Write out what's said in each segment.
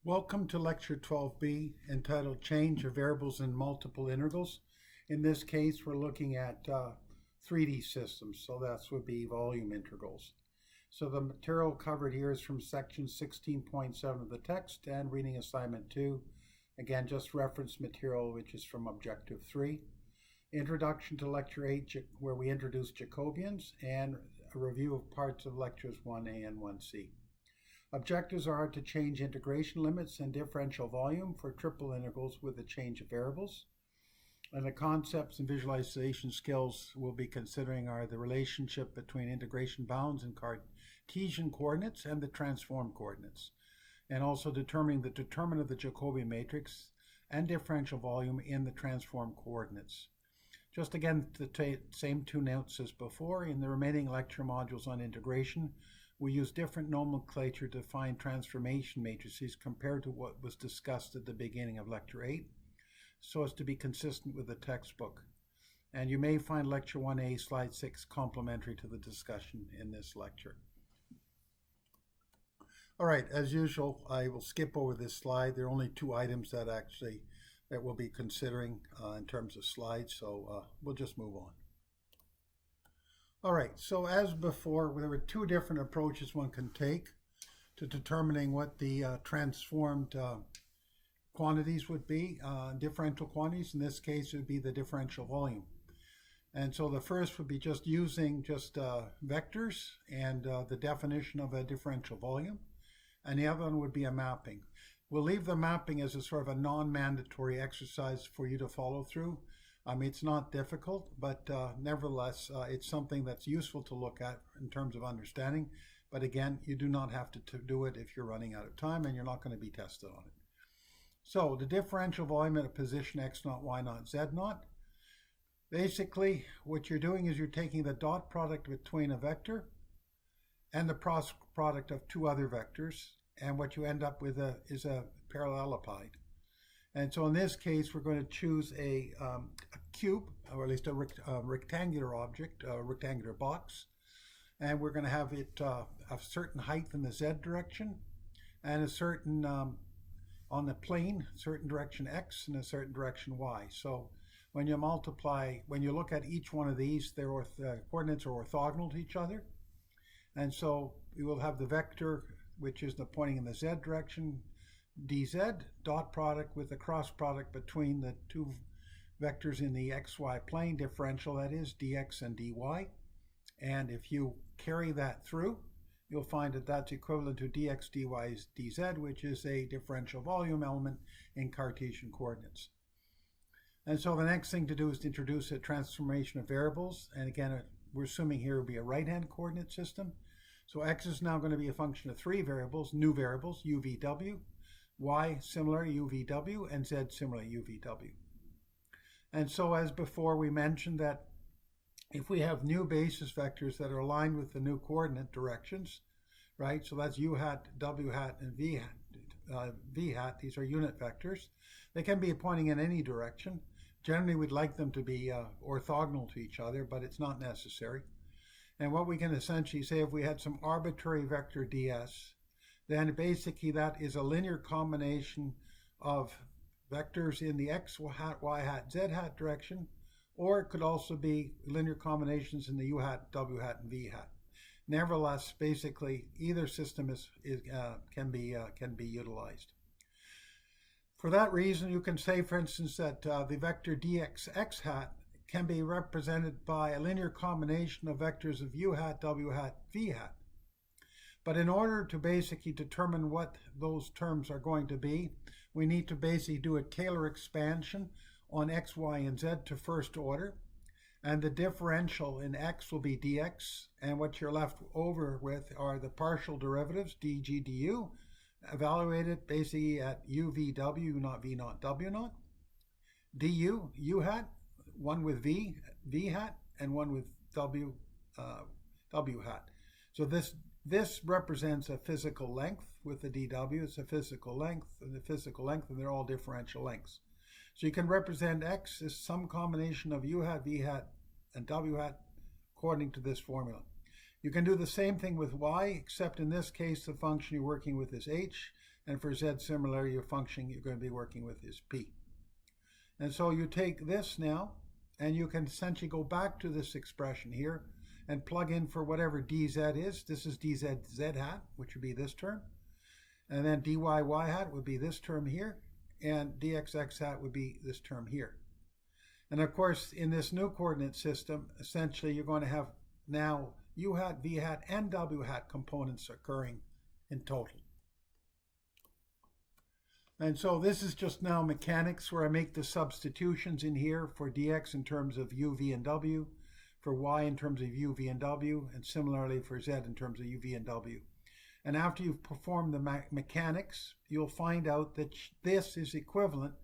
Welcome to Lecture 12B, entitled Change of Variables in Multiple Integrals. In this case, we're looking at 3D systems, so that would be volume integrals. So the material covered here is from section 16.7 of the text and reading assignment 2. Again, just reference material, which is from objective 3. Introduction to Lecture 8, where we introduce Jacobians, and a review of parts of Lectures 1A and 1C. Objectives are to change integration limits and differential volume for triple integrals with a change of variables. And the concepts and visualization skills we'll be considering are the relationship between integration bounds in Cartesian coordinates and the transform coordinates, and also determining the determinant of the Jacobian matrix and differential volume in the transform coordinates. Just again, the same two notes as before. In the remaining lecture modules on integration, we use different nomenclature to define transformation matrices compared to what was discussed at the beginning of Lecture 8, so as to be consistent with the textbook. And you may find Lecture 1A, Slide 6 complementary to the discussion in this lecture. All right, as usual, I will skip over this slide. There are only two items that we'll be considering in terms of slides, so we'll just move on. All right, so as before, there were two different approaches one can take to determining what the transformed quantities would be, differential quantities. In this case, it would be the differential volume. And so the first would be just using vectors and the definition of a differential volume. And the other one would be a mapping. We'll leave the mapping as a sort of a non-mandatory exercise for you to follow through. I mean, it's not difficult, but nevertheless, it's something that's useful to look at in terms of understanding. But again, you do not have to do it if you're running out of time, and you're not going to be tested on it. So the differential volume at a position x naught, y naught, z naught. Basically, what you're doing is you're taking the dot product between a vector and the cross product of two other vectors, and what you end up with is a parallelepide. And so in this case, we're going to choose a cube, or at least a rectangular object, a rectangular box. And we're going to have it a certain height in the z direction, and a certain, on the plane, certain direction x and a certain direction y. So when you look at each one of these, the coordinates are orthogonal to each other. And so we will have the vector, which is pointing in the z direction, dz, dot product with the cross product between the two vectors in the xy plane, differential that is, dx and dy. And if you carry that through, you'll find that that's equivalent to dx dy dz, which is a differential volume element in Cartesian coordinates. And so the next thing to do is to introduce a transformation of variables. And again, we're assuming here will be a right-hand coordinate system. So x is now going to be a function of three variables, new variables, u, v, w. Y similar u, v, w, and z similar u, v, w. And so as before, we mentioned that if we have new basis vectors that are aligned with the new coordinate directions, right? So that's u hat, w hat, and v hat. These are unit vectors. They can be pointing in any direction. Generally, we'd like them to be orthogonal to each other, but it's not necessary. And what we can essentially say, if we had some arbitrary vector ds, then basically that is a linear combination of vectors in the x hat, y hat, z hat direction, or it could also be linear combinations in the u hat, w hat, and v hat. Nevertheless, basically either system can be utilized. For that reason, you can say, for instance, that the vector dx x hat can be represented by a linear combination of vectors of u hat, w hat, v hat. But in order to basically determine what those terms are going to be, we need to basically do a Taylor expansion on x, y, and z to first order. And the differential in x will be dx. And what you're left over with are the partial derivatives, dg, du, evaluated basically at u, v, w, not v naught, w naught. du, u hat, one with v hat, and one with w hat. So this represents a physical length with the dw. It's a physical length, and they're all differential lengths. So you can represent x as some combination of u hat, v hat, and w hat according to this formula. You can do the same thing with y, except in this case the function you're working with is h, And for z, similarly, your function you're going to be working with is p. And so you take this now, and you can essentially go back to this expression here and plug in for whatever dz is. This is dz z hat, which would be this term. And then dy y hat would be this term here, and dx x hat would be this term here. And of course, in this new coordinate system, essentially you're going to have now u hat, v hat, and w hat components occurring in total. And so this is just now mechanics where I make the substitutions in here for dx in terms of u, v, and w, for y in terms of u, v, and w, and similarly for z in terms of u, v, and w. And after you've performed the mechanics, you'll find out that this is equivalent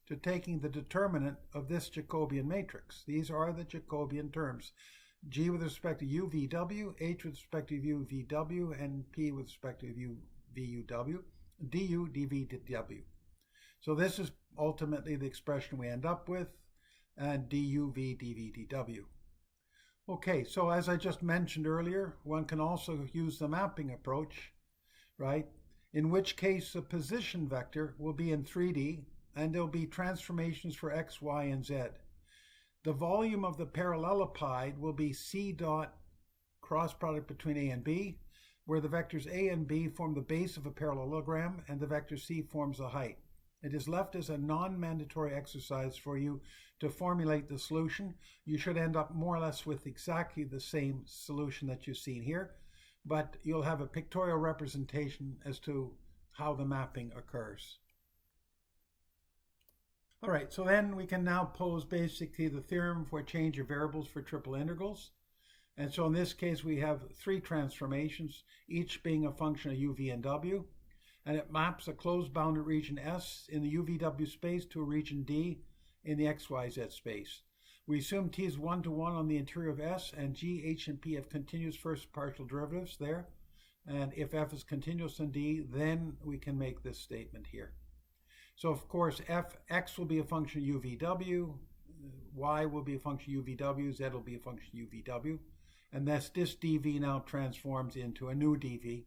to taking the determinant of this Jacobian matrix. These are the Jacobian terms. G with respect to u, v, w, h with respect to u, v, w, and p with respect to u, v, u, w. du, dv, dw. So this is ultimately the expression we end up with, and du, v, dv, dw. Okay, so as I just mentioned earlier, one can also use the mapping approach, right? In which case the position vector will be in 3D, and there'll be transformations for x, y, and z. The volume of the parallelepiped will be c dot cross product between a and b, where the vectors a and b form the base of a parallelogram and the vector c forms the height. It is left as a non-mandatory exercise for you to formulate the solution. You should end up more or less with exactly the same solution that you've seen here, but you'll have a pictorial representation as to how the mapping occurs. All right, so then we can now pose basically the theorem for change of variables for triple integrals. And so in this case, we have three transformations, each being a function of u, v, and w. And it maps a closed bounded region S in the UVW space to a region D in the XYZ space. We assume T is 1 to 1 on the interior of S, and G, H, and P have continuous first partial derivatives there. And if F is continuous in D, then we can make this statement here. So of course, X will be a function of UVW, Y will be a function of UVW, Z will be a function of UVW. And this dv now transforms into a new dv.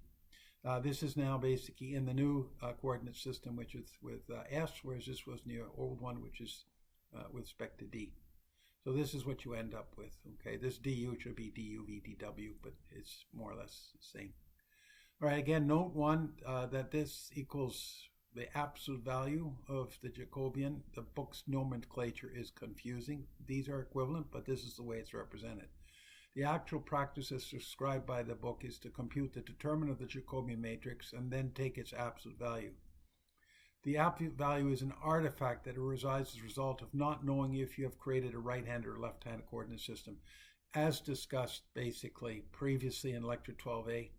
This is now basically in the new coordinate system, which is with s, whereas this was in the old one, which is with respect to d. So this is what you end up with. Okay, this du should be du v dw, but it's more or less the same. All right, again, note one, that this equals the absolute value of the Jacobian. The book's nomenclature is confusing. These are equivalent, but this is the way it's represented. The actual practice as described by the book is to compute the determinant of the Jacobian matrix and then take its absolute value. The absolute value is an artifact that resides as a result of not knowing if you have created a right-handed or left-handed coordinate system, as discussed basically previously in Lecture 12a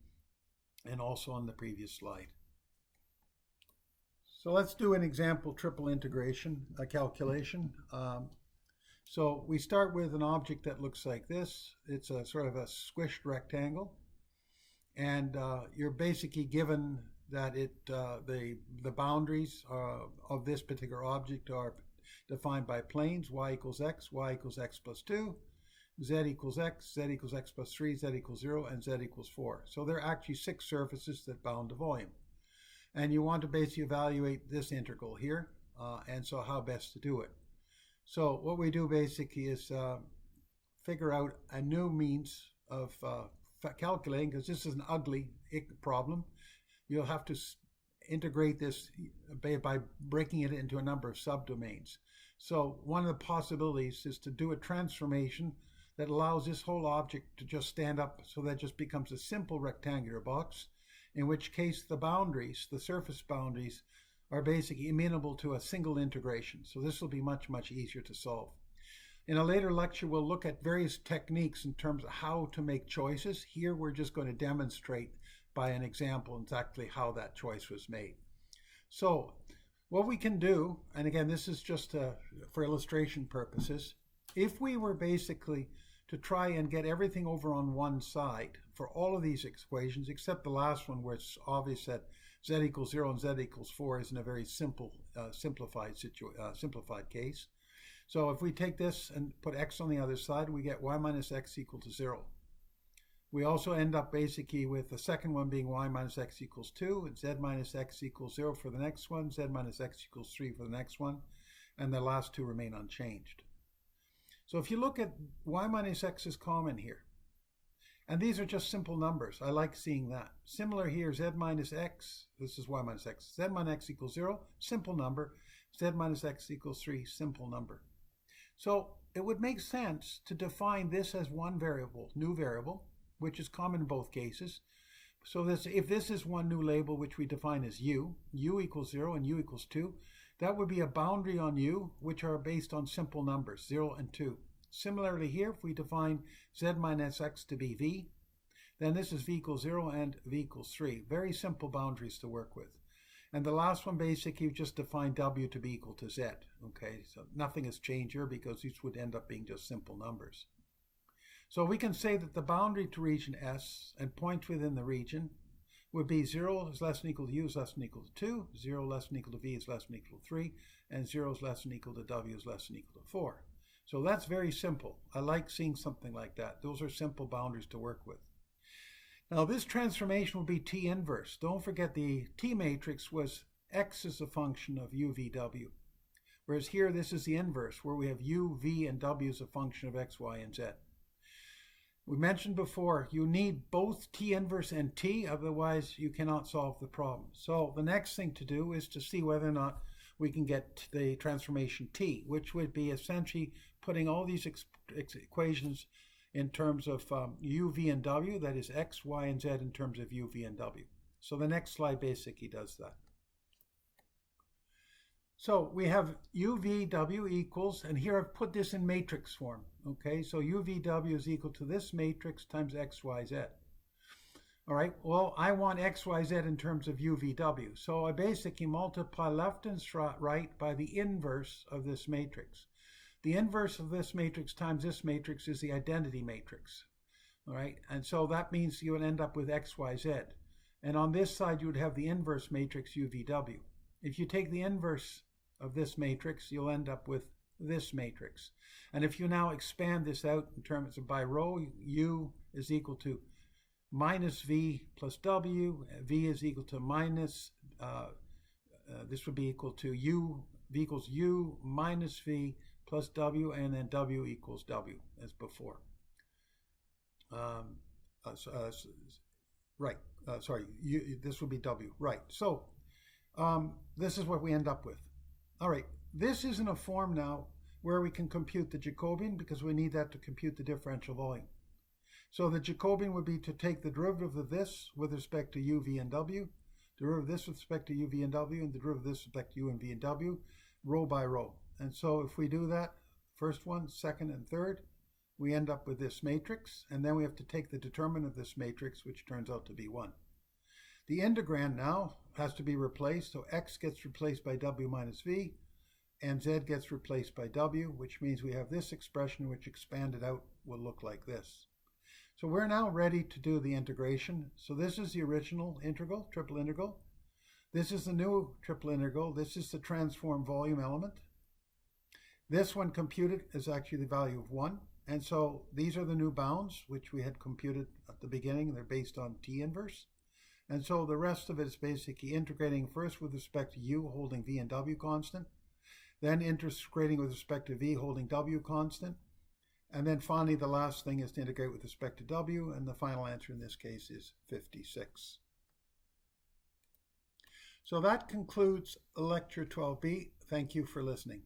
and also on the previous slide. So let's do an example triple integration calculation. So we start with an object that looks like this. It's a sort of a squished rectangle, and you're basically given that the boundaries of this particular object are defined by planes: y equals x plus 2, z equals x plus 3, z equals 0, and z equals 4. So there are actually 6 surfaces that bound the volume. And you want to basically evaluate this integral here, and so how best to do it. So what we do basically is figure out a new means of calculating, because this is an ugly problem. You'll have to integrate this by breaking it into a number of subdomains. So one of the possibilities is to do a transformation that allows this whole object to just stand up, so that it just becomes a simple rectangular box, in which case the boundaries, the surface boundaries, are basically amenable to a single integration. So this will be much, much easier to solve. In a later lecture, we'll look at various techniques in terms of how to make choices. Here, we're just going to demonstrate by an example exactly how that choice was made. So what we can do, and again, this is just for illustration purposes, if we were basically to try and get everything over on one side for all of these equations, except the last one where it's obvious that z equals 0 and z equals 4 is in a very simplified case. So if we take this and put x on the other side, we get y minus x equal to 0. We also end up basically with the second one being y minus x equals 2, and z minus x equals 0 for the next one, z minus x equals 3 for the next one, and the last two remain unchanged. So if you look at y minus x is common here. And these are just simple numbers. I like seeing that. Similar here, z minus x, this is y minus x. Z minus x equals 0, simple number. Z minus x equals 3, simple number. So it would make sense to define this as one variable, new variable, which is common in both cases. So if this is one new label, which we define as u equals 0 and u equals 2, that would be a boundary on u, which are based on simple numbers, 0 and 2. Similarly here, if we define z minus x to be v, then this is v equals 0 and v equals 3. Very simple boundaries to work with. And the last one, basically, you just define w to be equal to z. Okay, so nothing has changed here because these would end up being just simple numbers. So we can say that the boundary to region S and points within the region would be 0 is less than equal to u is less than equal to 2, 0 less than equal to v is less than equal to 3, and 0 is less than equal to w is less than equal to 4. So that's very simple. I like seeing something like that. Those are simple boundaries to work with. Now this transformation will be T inverse. Don't forget the T matrix was x as a function of u, v, w. Whereas here this is the inverse where we have u, v, and w as a function of x, y, and z. We mentioned before, you need both T inverse and T, otherwise you cannot solve the problem. So the next thing to do is to see whether or not we can get the transformation T, which would be essentially putting all these equations in terms of u, v, and w, that is x, y, and z in terms of u, v, and w. So the next slide basically does that. So we have u, v, w equals, and here I've put this in matrix form. Okay, so u, v, w is equal to this matrix times x, y, z. All right, well, I want x, y, z in terms of u, v, w. So I basically multiply left and right by the inverse of this matrix. The inverse of this matrix times this matrix is the identity matrix. All right, and so that means you would end up with x, y, z. And on this side, you would have the inverse matrix u, v, w. If you take the inverse of this matrix, you'll end up with this matrix. And if you now expand this out in terms of by row, u is equal to minus v plus w, v is equal to minus, this would be equal to u, v equals u minus v plus w, and then w equals w as before. This would be w, right. So this is what we end up with. All right, this is in a form now where we can compute the Jacobian because we need that to compute the differential volume. So the Jacobian would be to take the derivative of this with respect to u, v, and w, derivative of this with respect to u, v, and w, and the derivative of this with respect to u and v and w, row by row. And so if we do that, first one, second, and third, we end up with this matrix, and then we have to take the determinant of this matrix, which turns out to be 1. The integrand now has to be replaced, so x gets replaced by w minus v, and z gets replaced by w, which means we have this expression which expanded out will look like this. So we're now ready to do the integration. So this is the original integral, triple integral. This is the new triple integral. This is the transform volume element. This one computed is actually the value of 1. And so these are the new bounds, which we had computed at the beginning. They're based on T inverse. And so the rest of it is basically integrating first with respect to u, holding v and w constant, then integrating with respect to v, holding w constant, and then finally the last thing is to integrate with respect to w, and the final answer in this case is 56. So that concludes lecture 12b. Thank you for listening.